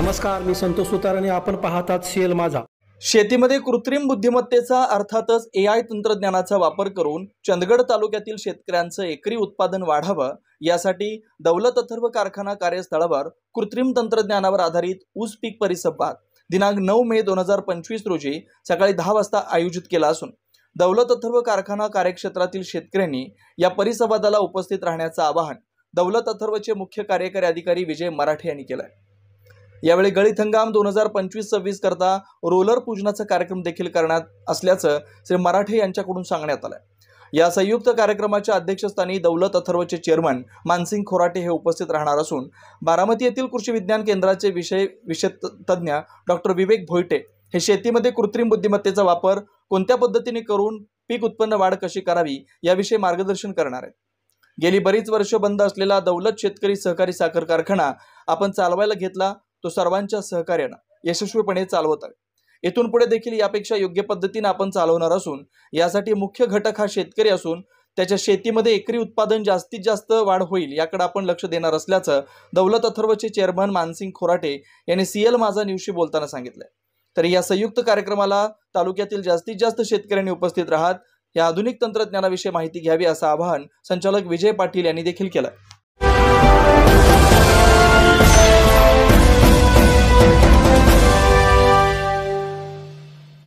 नमस्कार, मी संतोष सुतार आणि आपण पाहतात सीएल माझा. शेतीमध्ये कृत्रिम बुद्धिमत्तेचा अर्थातच AI तंत्रज्ञानाचा वापर करून चंदगड तालुक्यातील शेतकऱ्यांचं एकरी उत्पादन वाढावं यासाठी दौलत अथर्व कारखाना कार्यस्थळावर कृत्रिम तंत्रज्ञानावर आधारित ऊस पीक परिसंवाद दिनांक 9 मे 2025 रोजी सकाळी 10 वाजता आयोजित केला असून दौलत अथर्व कारखाना कार्यक्षेत्रातील शेतकऱ्यांनी या परिसंवादाला उपस्थित राहण्याचं आवाहन दौलत अथर्वचे मुख्य कार्यकारी अधिकारी विजय मराठे यांनी केलं आहे. यावेळी गळीत हंगाम 2025-26 करता रोलर पूजनाचा कार्यक्रम देखील करण्यात असल्याचं श्री मराठे यांच्याकडून सांगण्यात आलं. या संयुक्त कार्यक्रमाच्या अध्यक्षस्थानी दौलत अथर्वचे चेअरमन मानसिंग खोराटे हे उपस्थित राहणार असून बारामती येथील कृषी विज्ञान केंद्राचे विषय तज्ञ डॉक्टर विवेक भोईटे हे शेतीमध्ये कृत्रिम बुद्धिमत्तेचा वापर कोणत्या पद्धतीने करून पीक उत्पन्न वाढ कशी करावी याविषयी मार्गदर्शन करणार आहेत. गेली बरीच वर्ष बंद असलेला दौलत शेतकरी सहकारी साखर कारखाना आपण चालवायला घेतला, तो सर्वांच्या सहकार्याने यशस्वीपणे चालवत आहे. इथून पुढे देखील यापेक्षा योग्य पद्धतीने आपण चालवणार असून यासाठी मुख्य घटक हा शेतकरी असून त्याच्या शेतीमध्ये एकरी उत्पादन जास्तीत जास्त वाढ होईल याकडे आपण लक्ष देणार असल्याचं दौलत अथर्वचे चेअरमन मानसिंग खोराटे यांनी सीएल माझा न्यूजशी बोलताना सांगितलंय. तर या संयुक्त कार्यक्रमाला तालुक्यातील जास्तीत जास्त शेतकऱ्यांनी उपस्थित राहत या आधुनिक तंत्रज्ञानाविषयी माहिती घ्यावी असं आवाहन संचालक विजय पाटील यांनी देखील केलं.